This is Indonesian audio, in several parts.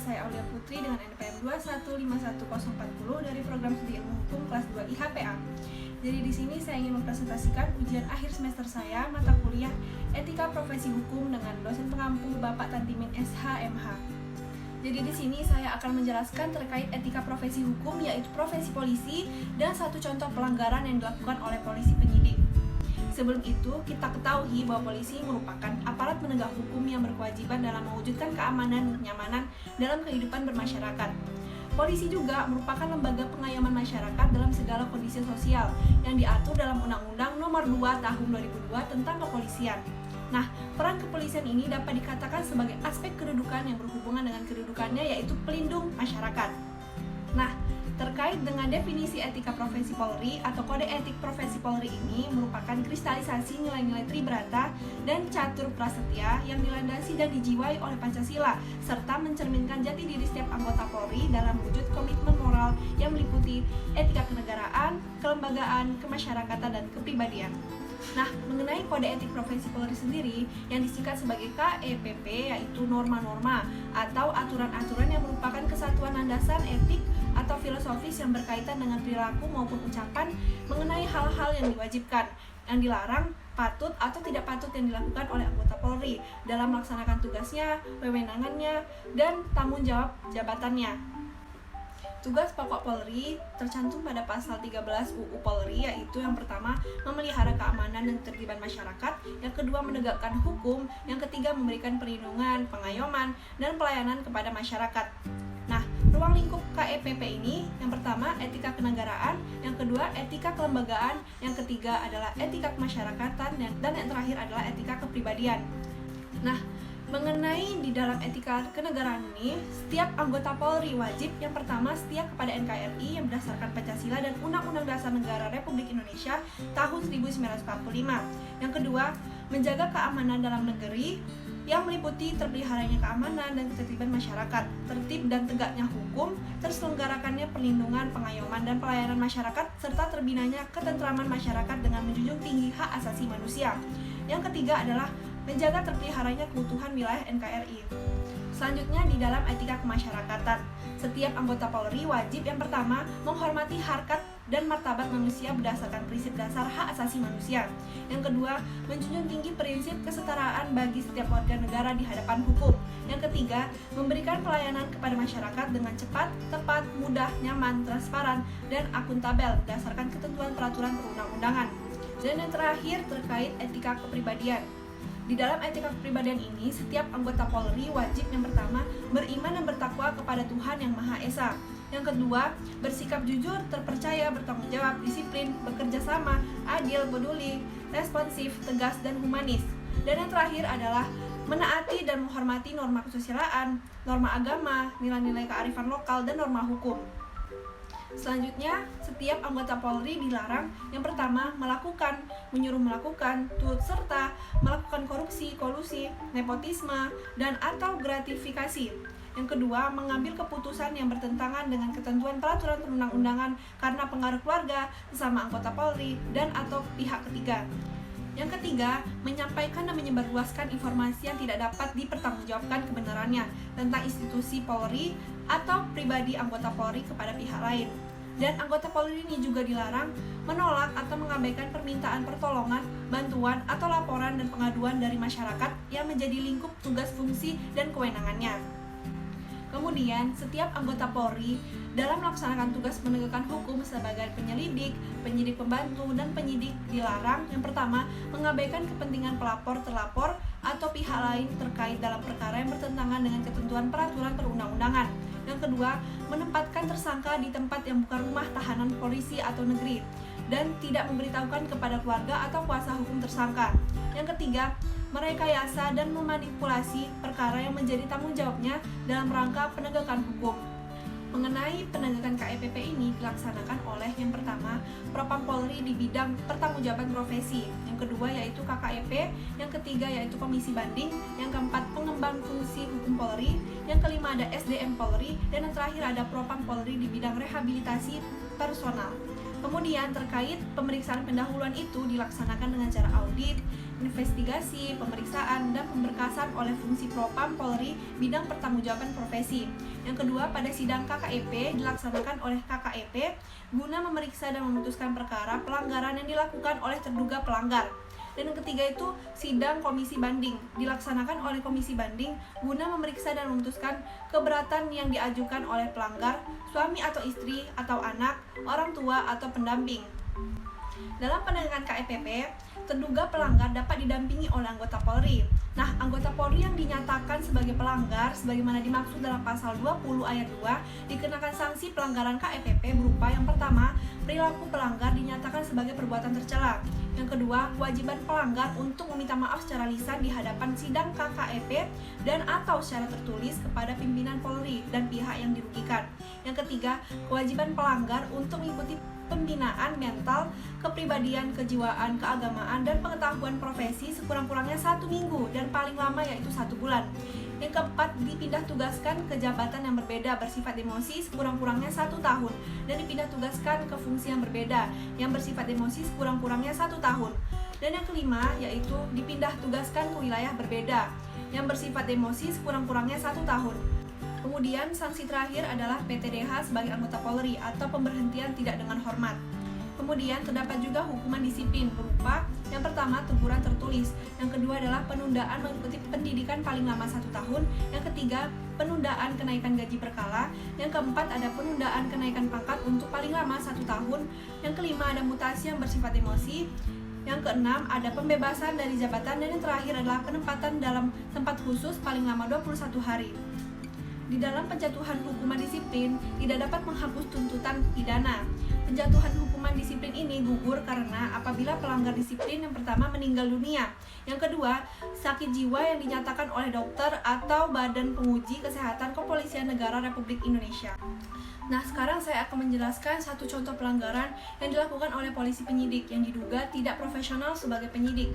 saya Aulia Putri dengan NPM 2151040 dari program studi ilmu hukum kelas 2 IHPA. Jadi di sini saya ingin mempresentasikan ujian akhir semester saya mata kuliah Etika Profesi Hukum dengan dosen pengampu Bapak Tantimin SH.MH. Jadi di sini saya akan menjelaskan terkait etika profesi hukum, yaitu profesi polisi dan satu contoh pelanggaran yang dilakukan oleh polisi penyidik. Sebelum itu, kita ketahui bahwa polisi merupakan aparat penegak hukum yang berkewajiban dalam mewujudkan keamanan dan kenyamanan dalam kehidupan bermasyarakat. Polisi juga merupakan lembaga pengayoman masyarakat dalam segala kondisi sosial yang diatur dalam Undang-Undang Nomor 2 Tahun 2002 tentang Kepolisian. Nah, peran kepolisian ini dapat dikatakan sebagai aspek kedudukan yang berhubungan dengan kedudukannya, yaitu pelindung masyarakat. Nah, terkait dengan definisi etika profesi Polri atau kode etik profesi Polri ini merupakan kristalisasi nilai-nilai Tribrata dan Catur Prasetya yang dilandasi dan dijiwai oleh Pancasila serta mencerminkan jati diri setiap anggota Polri dalam wujud komitmen moral yang meliputi etika kenegaraan, kelembagaan, kemasyarakatan, dan kepribadian. Nah, mengenai kode etik profesi Polri sendiri yang disingkat sebagai KEPP, yaitu norma-norma atau aturan-aturan yang merupakan kesatuan landasan etik atau filosofis yang berkaitan dengan perilaku maupun ucapan mengenai hal-hal yang diwajibkan, yang dilarang, patut atau tidak patut yang dilakukan oleh anggota Polri dalam melaksanakan tugasnya, wewenangannya, dan tanggung jawab jabatannya. Tugas pokok Polri tercantum pada pasal 13 UU Polri, yaitu yang pertama memelihara keamanan dan ketertiban masyarakat, yang kedua menegakkan hukum, yang ketiga memberikan perlindungan, pengayoman, dan pelayanan kepada masyarakat. Nah, ruang lingkup KEPP ini yang pertama etika kenegaraan, yang kedua etika kelembagaan, yang ketiga adalah etika kemasyarakatan, dan yang terakhir adalah etika kepribadian. Nah, mengenai di dalam etika kenegaraan ini, setiap anggota Polri wajib yang pertama setia kepada NKRI yang berdasarkan Pancasila dan Undang-Undang Dasar Negara Republik Indonesia tahun 1945. Yang kedua, menjaga keamanan dalam negeri yang meliputi terpeliharanya keamanan dan ketertiban masyarakat, tertib dan tegaknya hukum, terselenggarakannya perlindungan, pengayoman, dan pelayanan masyarakat, serta terbinanya ketentraman masyarakat dengan menjunjung tinggi hak asasi manusia. Yang ketiga adalah menjaga terpeliharanya keutuhan wilayah NKRI. Selanjutnya di dalam etika kemasyarakatan, setiap anggota Polri wajib yang pertama menghormati harkat dan martabat manusia berdasarkan prinsip dasar hak asasi manusia. Yang kedua, menjunjung tinggi prinsip kesetaraan bagi setiap warga negara di hadapan hukum. Yang ketiga, memberikan pelayanan kepada masyarakat dengan cepat, tepat, mudah, nyaman, transparan, dan akuntabel berdasarkan ketentuan peraturan perundang-undangan. Dan yang terakhir terkait etika kepribadian. Di dalam etika kepribadian ini, setiap anggota Polri wajib yang pertama beriman dan bertakwa kepada Tuhan Yang Maha Esa. Yang kedua, bersikap jujur, terpercaya, bertanggung jawab, disiplin, bekerja sama, adil, peduli, responsif, tegas, dan humanis. Dan yang terakhir adalah menaati dan menghormati norma kesusilaan, norma agama, nilai-nilai kearifan lokal, dan norma hukum. Selanjutnya, setiap anggota Polri dilarang yang pertama melakukan, menyuruh melakukan, turut serta, melakukan korupsi, kolusi, nepotisme, dan atau gratifikasi. Yang kedua, mengambil keputusan yang bertentangan dengan ketentuan peraturan perundang-undangan karena pengaruh keluarga, sesama anggota Polri, dan atau pihak ketiga. Yang ketiga, menyampaikan dan menyebarluaskan informasi yang tidak dapat dipertanggungjawabkan kebenarannya tentang institusi Polri atau pribadi anggota Polri kepada pihak lain. Dan anggota Polri ini juga dilarang menolak atau mengabaikan permintaan pertolongan, bantuan, atau laporan dan pengaduan dari masyarakat yang menjadi lingkup tugas fungsi dan kewenangannya. Kemudian, setiap anggota Polri dalam melaksanakan tugas penegakan hukum sebagai penyelidik, penyidik pembantu, dan penyidik dilarang yang pertama mengabaikan kepentingan pelapor, terlapor, atau pihak lain terkait dalam perkara yang bertentangan dengan ketentuan peraturan perundang-undangan. Yang kedua, menempatkan tersangka di tempat yang bukan rumah tahanan polisi atau negeri dan tidak memberitahukan kepada keluarga atau kuasa hukum tersangka. Yang ketiga, merekayasa dan memanipulasi perkara yang menjadi tanggung jawabnya dalam rangka penegakan hukum. Mengenai penegakan KEPP ini dilaksanakan oleh yang pertama, Propam Polri di bidang pertanggungjawaban profesi, yang kedua yaitu KKEP, yang ketiga yaitu Komisi Banding, yang keempat pengembang fungsi hukum Polri, yang kelima ada SDM Polri, dan yang terakhir ada Propam Polri di bidang rehabilitasi personal. Kemudian terkait pemeriksaan pendahuluan itu dilaksanakan dengan cara audit, investigasi, pemeriksaan, dan pemberkasan oleh fungsi Propam Polri bidang pertanggungjawaban profesi. Yang kedua, pada sidang KKEP dilaksanakan oleh KKEP guna memeriksa dan memutuskan perkara pelanggaran yang dilakukan oleh terduga pelanggar. Dan yang ketiga itu sidang komisi banding dilaksanakan oleh komisi banding guna memeriksa dan memutuskan keberatan yang diajukan oleh pelanggar, suami atau istri atau anak, orang tua atau pendamping. Dalam penegakan KEPP, terduga pelanggar dapat didampingi oleh anggota Polri. Nah, anggota Polri yang dinyatakan sebagai pelanggar sebagaimana dimaksud dalam pasal 20 ayat 2 dikenakan sanksi pelanggaran KEPP berupa yang pertama, perilaku pelanggar dinyatakan sebagai perbuatan tercela. Yang kedua, kewajiban pelanggar untuk meminta maaf secara lisan di hadapan sidang KKEP dan atau secara tertulis kepada pimpinan Polri dan pihak yang dirugikan. Yang ketiga, kewajiban pelanggar untuk mengikuti pembinaan mental, kepribadian, kejiwaan, keagamaan, dan pengetahuan profesi sekurang-kurangnya 1 minggu dan paling lama yaitu 1 bulan. Yang keempat, dipindah tugaskan ke jabatan yang berbeda bersifat demosi sekurang-kurangnya 1 tahun dan dipindah tugaskan ke fungsi yang berbeda yang bersifat demosi sekurang-kurangnya 1 tahun. Dan yang kelima, yaitu dipindah tugaskan ke wilayah berbeda yang bersifat demosi sekurang-kurangnya 1 tahun. Kemudian sanksi terakhir adalah PTDH sebagai anggota Polri atau pemberhentian tidak dengan hormat. Kemudian terdapat juga hukuman disiplin berupa yang pertama teguran tertulis, yang kedua adalah penundaan mengikuti pendidikan paling lama 1 tahun, yang ketiga penundaan kenaikan gaji berkala, yang keempat ada penundaan kenaikan pangkat untuk paling lama 1 tahun, yang kelima ada mutasi yang bersifat demosi, yang keenam ada pembebasan dari jabatan, dan yang terakhir adalah penempatan dalam tempat khusus paling lama 21 hari. Di dalam penjatuhan hukuman disiplin tidak dapat menghapus tuntutan pidana. Penjatuhan hukuman disiplin ini gugur karena apabila pelanggar disiplin yang pertama meninggal dunia, yang kedua sakit jiwa yang dinyatakan oleh dokter atau Badan Penguji Kesehatan Kepolisian Negara Republik Indonesia. Nah, sekarang saya akan menjelaskan satu contoh pelanggaran yang dilakukan oleh polisi penyidik yang diduga tidak profesional sebagai penyidik.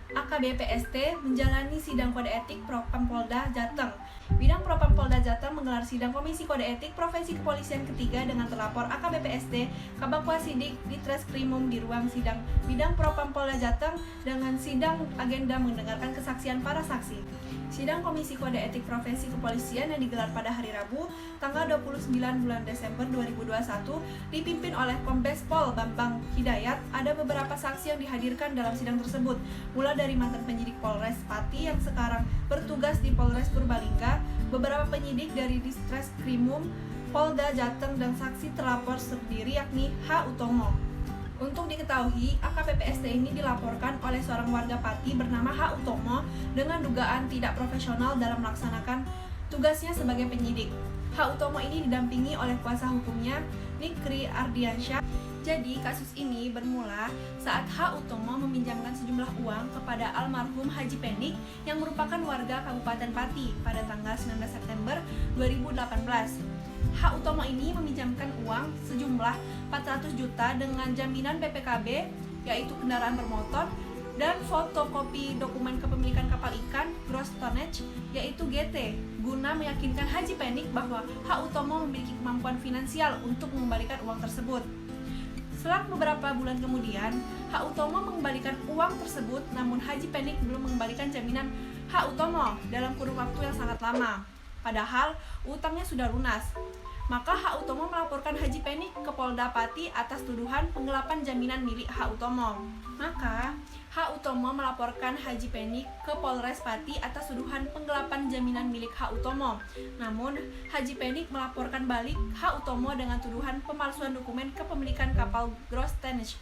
AKBP-ST menjalani sidang kode etik Propam Polda Jateng. Bidang Propam Polda Jateng menggelar sidang Komisi Kode Etik Profesi Kepolisian ketiga dengan terlapor AKBP-ST, Kabagwasidik Ditreskrimum di ruang sidang Bidang Propam Polda Jateng dengan sidang agenda mendengarkan kesaksian para saksi. Sidang Komisi Kode Etik Profesi Kepolisian yang digelar pada hari Rabu, tanggal 29 bulan Desember 2021, dipimpin oleh Kombes Pol Bambang Hidayat. Ada beberapa saksi yang dihadirkan dalam sidang tersebut, mulai dari mantan penyidik Polres Pati yang sekarang bertugas di Polres Purbalingga, beberapa penyidik dari Ditreskrimum Polda Jateng, dan saksi terlapor sendiri yakni H. Utomo. Untuk diketahui, AKBP-ST ini dilaporkan oleh seorang warga Pati bernama H. Utomo dengan dugaan tidak profesional dalam melaksanakan tugasnya sebagai penyidik. H. Utomo ini didampingi oleh kuasa hukumnya Nikri Ardiansyah. Jadi, kasus ini bermula saat H. Utomo meminjamkan sejumlah uang kepada almarhum Haji Penik yang merupakan warga Kabupaten Pati pada tanggal 19 September 2018. H. Utomo ini meminjamkan uang sejumlah 400 juta dengan jaminan BPKB, yaitu kendaraan bermotor, dan fotokopi dokumen kepemilikan kapal ikan gross tonnage, yaitu GT, guna meyakinkan Haji Penik bahwa H. Utomo memiliki kemampuan finansial untuk mengembalikan uang tersebut. Selang beberapa bulan kemudian, H. Utomo mengembalikan uang tersebut, namun Haji Penik belum mengembalikan jaminan H. Utomo dalam kurun waktu yang sangat lama. Padahal utangnya sudah lunas. Maka H. Utomo melaporkan Haji Penik ke Polda Pati atas tuduhan penggelapan jaminan milik H. Utomo. Maka H. Utomo melaporkan Haji Penik ke Polres Pati atas tuduhan penggelapan jaminan milik H. Utomo. Namun, Haji Penik melaporkan balik H. Utomo dengan tuduhan pemalsuan dokumen kepemilikan kapal gross tonnage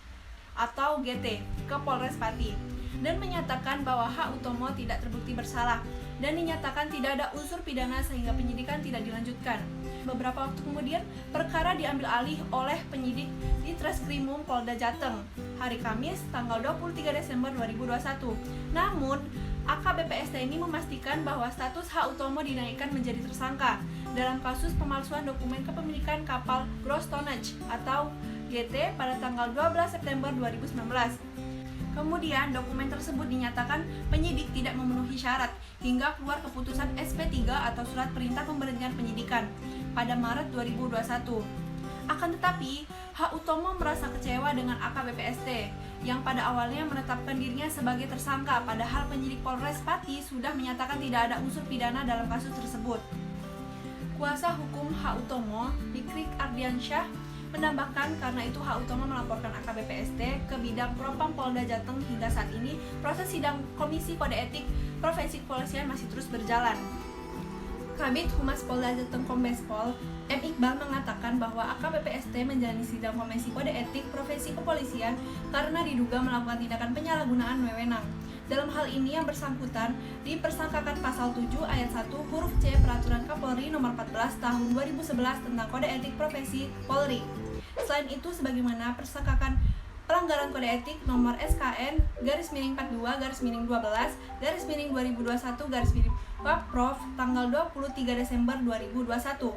atau GT ke Polres Pati dan menyatakan bahwa H. Utomo tidak terbukti bersalah dan dinyatakan tidak ada unsur pidana sehingga penyidikan tidak dilanjutkan. Beberapa waktu kemudian, perkara diambil alih oleh penyidik di Ditreskrimum Polda Jateng hari Kamis tanggal 23 Desember 2021. Namun, AKBP-ST ini memastikan bahwa status H. Utomo dinaikkan menjadi tersangka dalam kasus pemalsuan dokumen kepemilikan kapal gross tonnage atau GT pada tanggal 12 September 2019. Kemudian, dokumen tersebut dinyatakan penyidik tidak memenuhi syarat hingga keluar keputusan SP3 atau Surat Perintah Pemberhentian Penyidikan pada Maret 2021. Akan tetapi, H. Utomo merasa kecewa dengan AKBP-ST yang pada awalnya menetapkan dirinya sebagai tersangka, padahal penyidik Polres Pati sudah menyatakan tidak ada unsur pidana dalam kasus tersebut. Kuasa hukum H. Utomo, Dikrik Ardiansyah, menambahkan karena itu H. Utomo melaporkan AKBP ST ke bidang Propam Polda Jateng hingga saat ini proses sidang Komisi Kode Etik Profesi Kepolisian masih terus berjalan. Kabid Humas Polda Jateng Kombes Pol M. Iqbal mengatakan bahwa AKBP ST menjalani sidang Komisi Kode Etik Profesi Kepolisian karena diduga melakukan tindakan penyalahgunaan wewenang. Dalam hal ini yang bersangkutan dipersangkakan pasal 7 ayat 1 huruf C Peraturan Kapolri nomor 14 tahun 2011 tentang Kode Etik Profesi Polri. Selain itu, sebagaimana persangkakan pelanggaran kode etik nomor SKN /42/12/2021 Wapprov tanggal 23 Desember 2021.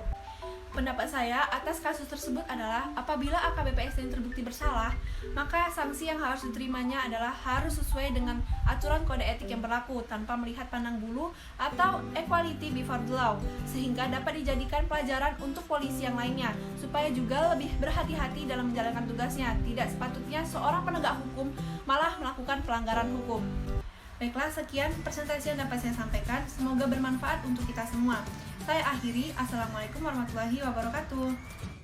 Pendapat saya atas kasus tersebut adalah apabila AKBP ST terbukti bersalah, maka sanksi yang harus diterimanya adalah harus sesuai dengan aturan kode etik yang berlaku tanpa melihat pandang bulu atau equality before the law, sehingga dapat dijadikan pelajaran untuk polisi yang lainnya supaya juga lebih berhati-hati dalam menjalankan tugasnya. Tidak sepatutnya seorang penegak hukum malah melakukan pelanggaran hukum. Baiklah, sekian presentasi yang dapat saya sampaikan. Semoga bermanfaat untuk kita semua. Saya akhiri. Assalamualaikum warahmatullahi wabarakatuh.